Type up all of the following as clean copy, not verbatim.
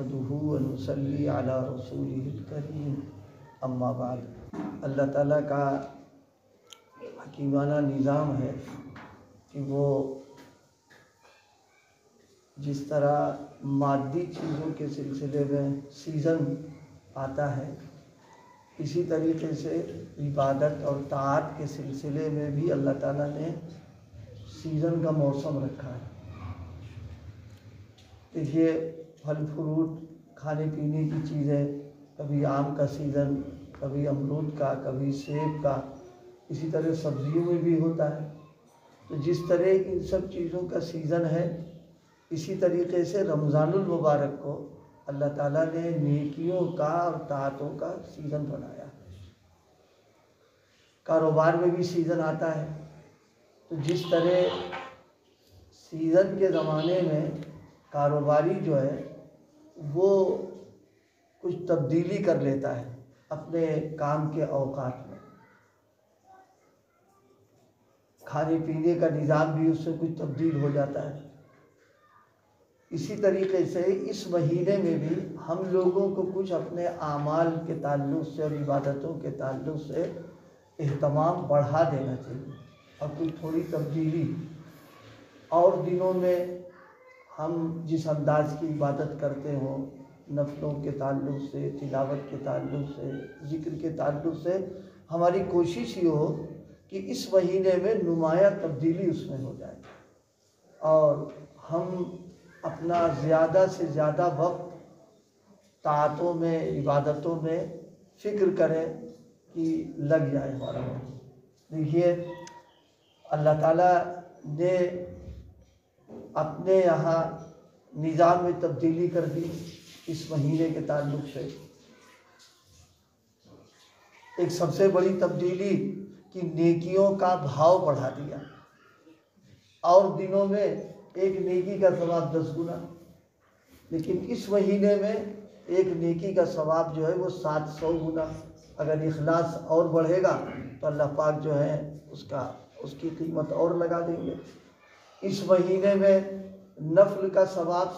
نحمدہ ونصلی علی رسولہ الکریم اما بعد۔ اللہ تعالیٰ کا حکیمانہ نظام ہے کہ وہ جس طرح مادی چیزوں کے سلسلے میں سیزن آتا ہے، اسی طریقے سے عبادت اور طاعت کے سلسلے میں بھی اللہ تعالیٰ نے سیزن کا موسم رکھا ہے۔ دیکھیے، پھل فروٹ کھانے پینے کی چیزیں، کبھی آم کا سیزن، کبھی امرود کا، کبھی سیب کا، اسی طرح سبزیوں میں بھی ہوتا ہے۔ تو جس طرح ان سب چیزوں کا سیزن ہے، اسی طریقے سے رمضان المبارک کو اللہ تعالیٰ نے نیکیوں کا اور طاعتوں کا سیزن بنایا۔ کاروبار میں بھی سیزن آتا ہے، تو جس طرح سیزن کے زمانے میں کاروباری جو ہے وہ کچھ تبدیلی کر لیتا ہے اپنے کام کے اوقات میں، کھانے پینے کا نظام بھی اس سے کچھ تبدیل ہو جاتا ہے، اسی طریقے سے اس مہینے میں بھی ہم لوگوں کو کچھ اپنے اعمال کے تعلق سے اور عبادتوں کے تعلق سے اہتمام بڑھا دینا چاہیے اور کچھ تھوڑی تبدیلی۔ اور دنوں میں ہم جس انداز کی عبادت کرتے ہوں، نفلوں کے تعلق سے، تلاوت کے تعلق سے، ذکر کے تعلق سے، ہماری کوشش یہ ہو کہ اس مہینے میں نمایاں تبدیلی اس میں ہو جائے اور ہم اپنا زیادہ سے زیادہ وقت طاعتوں میں، عبادتوں میں فکر کریں کہ لگ جائے ہمارا وقت۔ دیکھیے، اللہ تعالیٰ نے اپنے یہاں نظام میں تبدیلی کر دی اس مہینے کے تعلق سے۔ ایک سب سے بڑی تبدیلی کہ نیکیوں کا بھاؤ بڑھا دیا، اور دنوں میں ایک نیکی کا ثواب 10 گنا، لیکن اس مہینے میں ایک نیکی کا ثواب جو ہے وہ 700 گنا۔ اگر اخلاص اور بڑھے گا تو اللہ پاک جو ہے اس کی قیمت اور لگا دیں گے۔ اس مہینے میں نفل کا ثواب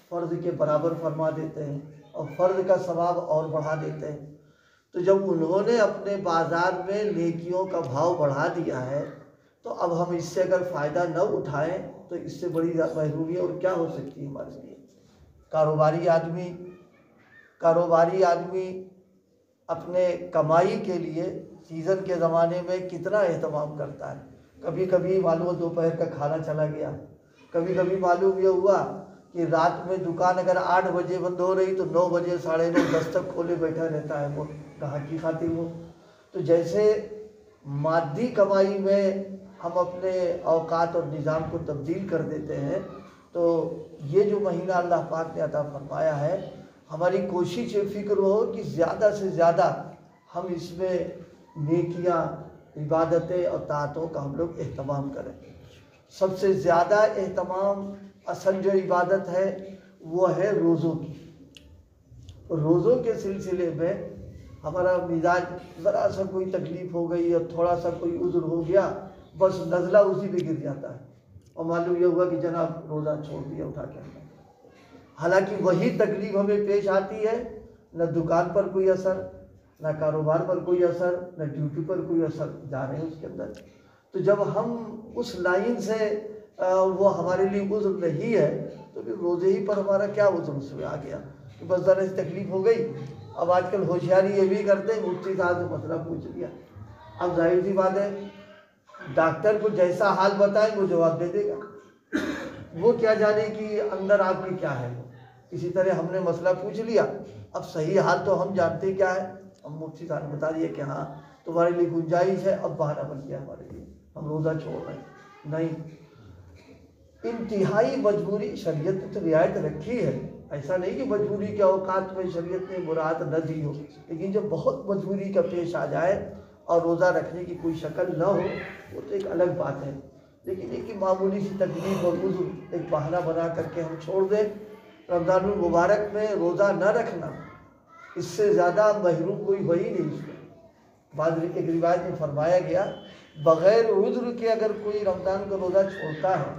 فرض کے برابر فرما دیتے ہیں اور فرض کا ثواب اور بڑھا دیتے ہیں۔ تو جب انہوں نے اپنے بازار میں نیکیوں کا بھاؤ بڑھا دیا ہے تو اب ہم اس سے اگر فائدہ نہ اٹھائیں تو اس سے بڑی محرومی اور کیا ہو سکتی ہے ہمارے لیے۔ کاروباری آدمی اپنے کمائی کے لیے سیزن کے زمانے میں کتنا اہتمام کرتا ہے۔ کبھی کبھی معلوم دوپہر کا کھانا چلا گیا، کبھی کبھی معلوم یہ ہوا کہ رات میں دکان اگر 8 بجے بند ہو رہی تو 9 بجے 9:30 10 تک کھولے بیٹھا رہتا ہے وہ گاہکی خاطر وہ۔ تو جیسے مادی کمائی میں ہم اپنے اوقات اور نظام کو تبدیل کر دیتے ہیں، تو یہ جو مہینہ اللہ پاک نے عطا فرمایا ہے، ہماری کوشش یہ فکر ہو کہ زیادہ سے زیادہ ہم اس میں نیکیاں، عبادتیں اور طاعتوں کا ہم لوگ اہتمام کریں۔ سب سے زیادہ اہتمام اصل جو عبادت ہے وہ ہے روزوں کی۔ روزوں کے سلسلے میں ہمارا مزاج ذرا سا کوئی تکلیف ہو گئی اور تھوڑا سا کوئی عذر ہو گیا، بس نزلہ اسی پہ گر جاتا ہے اور معلوم یہ ہوا کہ جناب روزہ چھوڑ دیا اٹھا کے۔ حالانکہ وہی تکلیف ہمیں پیش آتی ہے، نہ دکان پر کوئی اثر، نہ کاروبار پر کوئی اثر، نہ ڈیوٹی پر کوئی اثر، جا رہے ہیں اس کے اندر۔ تو جب ہم اس لائن سے وہ ہمارے لیے عذر نہیں ہے تو پھر روزے ہی پر ہمارا کیا عذر اس میں آ گیا کہ بس ذرا سی تکلیف ہو گئی۔ اب آج کل ہوشیاری یہ بھی کرتے ہیں، مفتی صاحب سے مسئلہ پوچھ لیا، اب ظاہر سی بات ہے ڈاکٹر کو جیسا حال بتائیں وہ جواب دے دے گا، وہ کیا جانے کہ اندر آپ کی کیا ہے۔ اسی طرح ہم نے مسئلہ پوچھ لیا، اب صحیح حال تو ہم جانتے کیا ہے، ہم مفتی صاحب نے بتا دیا کہ ہاں تمہارے لیے گنجائش ہے، اب بہانہ بن گیا ہمارے لیے، ہم روزہ چھوڑ رہے ہیں۔ نہیں، انتہائی مجبوری شریعت نے تو رعایت رکھی ہے، ایسا نہیں کہ مجبوری کے اوقات میں شریعت نے مراعات نہ دی ہو، لیکن جب بہت مجبوری کا پیش آ جائے اور روزہ رکھنے کی کوئی شکل نہ ہو وہ تو ایک الگ بات ہے، لیکن ایک معمولی سی تکلیف اور عذر ایک بہانہ بنا کر کے ہم چھوڑ دیں۔ رمضان المبارک میں روزہ نہ رکھنا اس سے زیادہ محروم کوئی ہو ہی نہیں اس میں۔ ایک روایت میں فرمایا گیا بغیر عذر کے اگر کوئی رمضان کا روزہ چھوڑتا ہے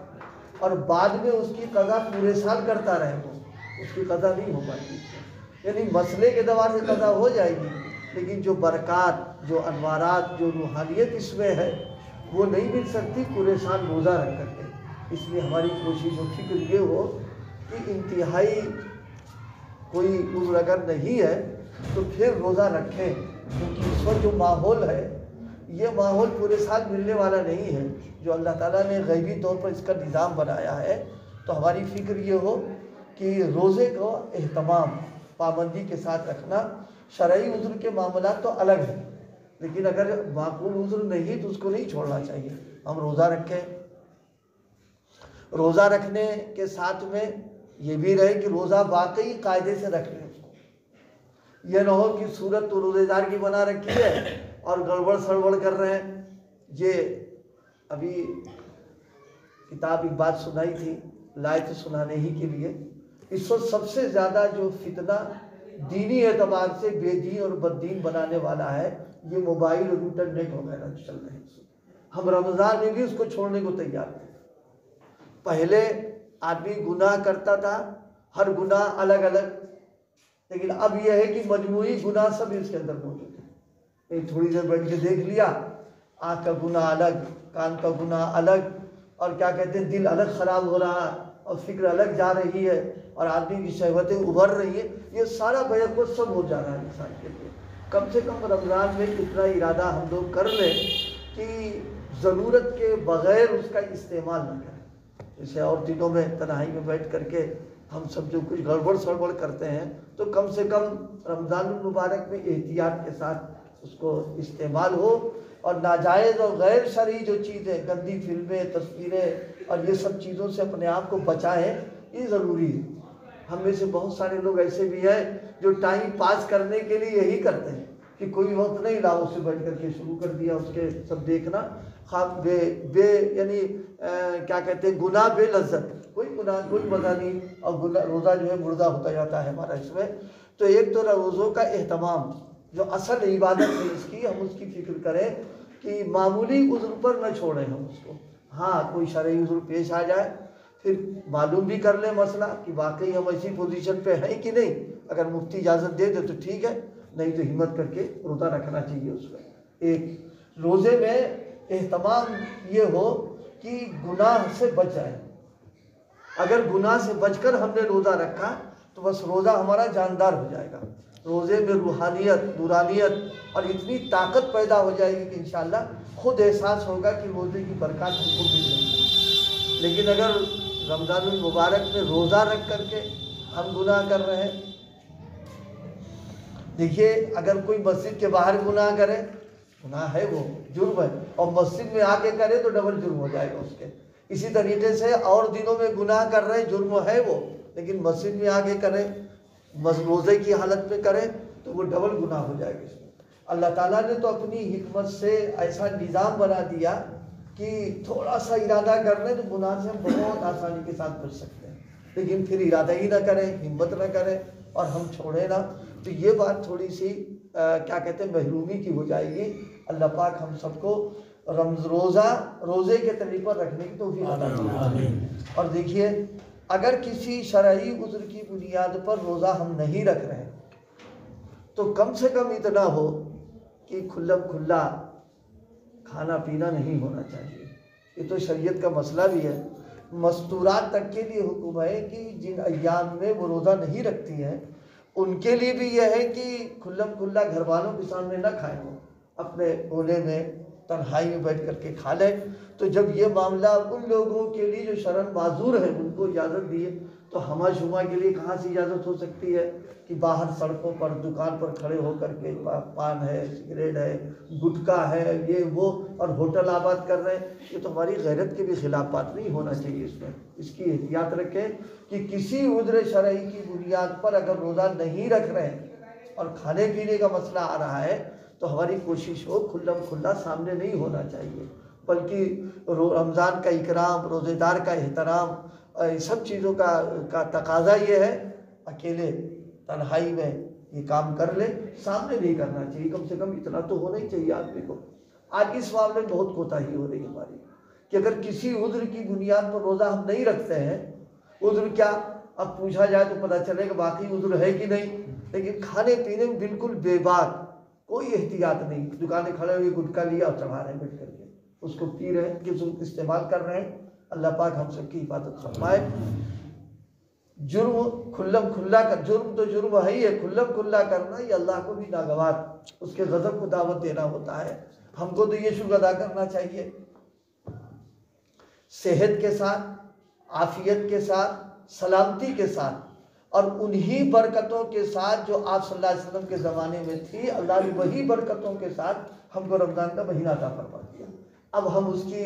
اور بعد میں اس کی قضا پورے سال کرتا رہے اس کی قضا نہیں ہو پاتی، یعنی مسئلے کے اعتبار سے قضا ہو جائے گی، لیکن جو برکات، جو انوارات، جو روحانیت اس میں ہے وہ نہیں مل سکتی پورے سال روزہ رکھ کر کے۔ اس لیے ہماری کوشش و فکر یہ ہو کہ انتہائی کوئی عذر اگر نہیں ہے تو پھر روزہ رکھیں، کیونکہ اس وقت جو ماحول ہے یہ ماحول پورے سال ملنے والا نہیں ہے، جو اللہ تعالیٰ نے غیبی طور پر اس کا نظام بنایا ہے۔ تو ہماری فکر یہ ہو کہ روزے کو اہتمام پابندی کے ساتھ رکھنا۔ شرعی عذر کے معاملات تو الگ ہیں، لیکن اگر معقول عذر نہیں تو اس کو نہیں چھوڑنا چاہیے، ہم روزہ رکھیں۔ روزہ رکھنے کے ساتھ میں یہ بھی رہے کہ روزہ واقعی قاعدے سے رکھ لیں اس کو، یہ نہ ہو کہ صورت تو روزے دار کی بنا رکھی ہے اور گڑبڑ سڑبڑ کر رہے ہیں۔ یہ ابھی کتاب ایک بات سنائی تھی، لائے تھے سنانے ہی کے لیے۔ اس وقت سب سے زیادہ جو فتنہ دینی اعتبار سے بے دین اور بد دین بنانے والا ہے یہ موبائل اور انٹرنیٹ وغیرہ چل رہے ہیں۔ ہم رمضان میں بھی اس کو چھوڑنے کو تیار تھے۔ پہلے آدمی گناہ کرتا تھا، ہر گناہ الگ الگ، لیکن اب یہ ہے کہ مجموعی گناہ سب اس کے اندر موجود ہے۔ ایک تھوڑی دیر بیٹھ کے دیکھ لیا، آنکھ کا گناہ الگ، کان کا گناہ الگ، اور کیا کہتے ہیں دل الگ خراب ہو رہا اور فکر الگ جا رہی ہے اور آدمی کی شہوتیں ابھر رہی ہیں، یہ سارا بیک وقت سب ہو جا رہا ہے انسان کے لیے۔ کم سے کم رمضان میں اتنا ارادہ ہم لوگ کر لیں کہ ضرورت کے بغیر اس کا استعمال نہ کریں۔ جیسے اور دنوں میں تنہائی میں بیٹھ کر کے ہم سب جو کچھ گڑبڑ سڑبڑ کرتے ہیں، تو کم سے کم رمضان المبارک میں احتیاط کے ساتھ اس کو استعمال ہو، اور ناجائز اور غیر شرعی جو چیزیں، گندی فلمیں، تصویریں اور یہ سب چیزوں سے اپنے آپ کو بچائیں، یہ ضروری ہے۔ ہم میں سے بہت سارے لوگ ایسے بھی ہیں جو ٹائم پاس کرنے کے لیے یہی کرتے ہیں کہ کوئی وقت نہیں لاؤ سے بیٹھ کر کے شروع کر دیا اس کے سب دیکھنا، خواب بے یعنی کیا کہتے ہیں گناہ بے لذت، کوئی گناہ کوئی مزہ نہیں، اور روزہ جو ہے مردہ ہوتا جاتا ہے ہمارا اس میں۔ تو ایک تو روزوں کا اہتمام جو اصل عبادت ہے اس کی، ہم اس کی فکر کریں کہ معمولی عذر پر نہ چھوڑیں ہم اس کو۔ ہاں کوئی شرعی عذر پیش آ جائے پھر معلوم بھی کر لیں مسئلہ کہ واقعی ہم ایسی پوزیشن پہ ہیں کہ نہیں، اگر مفتی اجازت دے دے تو ٹھیک ہے، نہیں تو ہمت کر کے روزہ رکھنا چاہیے اس میں۔ ایک روزے میں اہتمام یہ ہو کہ گناہ سے بچ جائے۔ اگر گناہ سے بچ کر ہم نے روزہ رکھا تو بس روزہ ہمارا جاندار ہو جائے گا۔ روزے میں روحانیت، نورانیت اور اتنی طاقت پیدا ہو جائے گی کہ انشاءاللہ خود احساس ہوگا کہ روزے کی برکات ہم کو مل رہی ہے۔ لیکن اگر رمضان المبارک میں روزہ رکھ کر کے ہم گناہ کر رہے ہیں، دیکھیے اگر کوئی مسجد کے باہر گناہ کرے گناہ ہے، وہ جرم ہے، اور مسجد میں آ کے کرے تو ڈبل جرم ہو جائے گا اس کے۔ اسی طریقے سے اور دنوں میں گناہ کر رہے جرم ہے وہ، لیکن مسجد میں آ کے کرے، روزے کی حالت میں کرے تو وہ ڈبل گناہ ہو جائے گا اس میں۔ اللہ تعالیٰ نے تو اپنی حکمت سے ایسا نظام بنا دیا کہ تھوڑا سا ارادہ کر لیں تو گناہ سے ہم بہت آسانی کے ساتھ بچ سکتے ہیں، لیکن پھر ارادہ ہی نہ کریں، ہمت نہ کریں اور ہم چھوڑیں نہ، تو یہ بات تھوڑی سی کیا کہتے ہیں محرومی کی ہو جائے گی۔ اللہ پاک ہم سب کو روزے کے طریق پر رکھنے کی توفیق عطا فرمائے۔ اور دیکھیے اگر کسی شرعی عذر کی بنیاد پر روزہ ہم نہیں رکھ رہے تو کم سے کم اتنا ہو کہ کھلم کھلا کھانا پینا نہیں ہونا چاہیے۔ یہ تو شریعت کا مسئلہ بھی ہے۔ مستورات تک کے لیے حکم ہے کہ جن ایام میں وہ روزہ نہیں رکھتی ہیں ان کے لیے بھی یہ ہے کہ کھلم کھلا گھر والوں کے سامنے نہ کھائیں، وہ اپنے کونے میں تنہائی میں بیٹھ کر کے کھا لیں۔ تو جب یہ معاملہ ان لوگوں کے لیے جو شرعاً معذور ہیں ان کو اجازت دی ہے، تو ہمہ شمہ کے لیے کہاں سے اجازت ہو سکتی ہے کہ باہر سڑکوں پر دکان پر کھڑے ہو کر کے پان ہے، سگریٹ ہے، گٹکا ہے، یہ وہ، اور ہوٹل آباد کر رہے ہیں۔ یہ تو ہماری غیرت کے بھی خلاف بات نہیں ہونا چاہیے۔ اس میں اس کی احتیاط رکھیں کہ کسی عذر شرعی کی بنیاد پر اگر روزہ نہیں رکھ رہے ہیں اور کھانے پینے کا مسئلہ آ رہا ہے تو ہماری کوشش ہو کھلم کھلا سامنے نہیں ہونا چاہیے، بلکہ رمضان کا اکرام، روزے دار کا احترام، سب چیزوں کا تقاضا یہ ہے اکیلے تنہائی میں یہ کام کر لے، سامنے نہیں کرنا چاہیے۔ کم سے کم اتنا تو ہونا ہی چاہیے آدمی کو۔ آج اس معاملے میں بہت کوتاہی ہو رہی ہے ہماری کہ اگر کسی عذر کی بنیاد پر روزہ ہم نہیں رکھتے ہیں، عذر کیا اب پوچھا جائے تو پتہ چلے کہ باقی عذر ہے کہ نہیں، لیکن کھانے پینے میں بالکل بے باک، کوئی احتیاط نہیں، دکانیں کھڑے ہوئے گٹکا لیا اور چڑھا رہے ہیں بیٹھ کر کے، اس کو پی رہے ہیں، کس استعمال کر رہے ہیں۔ اللہ پاک ہم سب کی حفاظت فرمائے۔ جرم کھلم کھلا کر، جرم تو جرم ہے ہی ہے، کھلم کھلا کرنا یہ اللہ کو بھی ناگوار، اس کے غضب کو دعوت دینا ہوتا ہے۔ ہم کو تو یہ شکر ادا کرنا چاہیے، صحت کے ساتھ، عافیت کے ساتھ، سلامتی کے ساتھ، اور انہی برکتوں کے ساتھ جو آپ صلی اللہ علیہ وسلم کے زمانے میں تھی، اللہ نے وہی برکتوں کے ساتھ ہم کو رمضان کا مہینہ عطا فرما دیا۔ اب ہم اس کی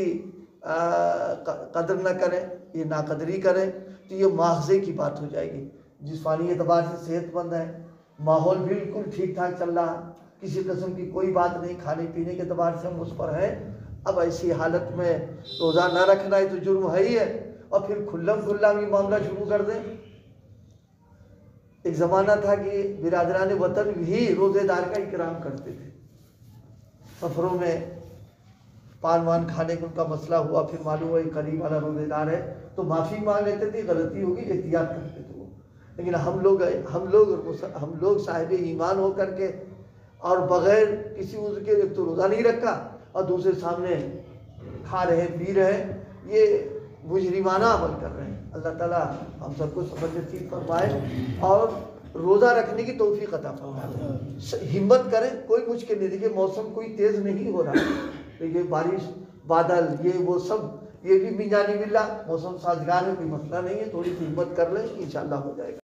قدر نہ کریں، یہ ناقدری کریں تو یہ مواخذے کی بات ہو جائے گی۔ جسمانی اعتبار سے صحت مند ہے، ماحول بالکل ٹھیک ٹھاک چل رہا، کسی قسم کی کوئی بات نہیں، کھانے پینے کے اعتبار سے ہم اس پر ہیں، اب ایسی حالت میں روزہ نہ رکھنا ہے تو جرم ہے ہی ہے، اور پھر کھلم کھلا بھی معاملہ شروع کر دیں۔ ایک زمانہ تھا کہ برادران وطن بھی روزے دار کا اکرام کرتے تھے، سفروں میں پان وان کھانے کا ان کا مسئلہ ہوا، پھر معلوم ہوا قریب والا روزے دار ہے تو معافی مانگ لیتے تھے، غلطی ہوگی احتیاط کرتے تھے وہ۔ لیکن ہم لوگ صاحب ایمان ہو کر کے اور بغیر کسی عذر کے ایک تو روزہ نہیں رکھا اور دوسرے سامنے کھا رہے پی رہے، یہ مجرمانہ عمل کر رہے ہیں۔ اللہ تعالیٰ ہم سب کو سمجھ نصیب فرمائے اور روزہ رکھنے کی توفیق عطا فرمائے۔ ہمت کریں، کوئی مشکل نہیں، دیکھیے موسم کوئی تیز نہیں ہو رہا، دیکھیے بارش بادل یہ وہ سب یہ بھی من جانب اللہ، موسم سازگار ہے، کوئی مسئلہ نہیں ہے، تھوڑی سی ہمت کر لیں انشاءاللہ ہو جائے گا۔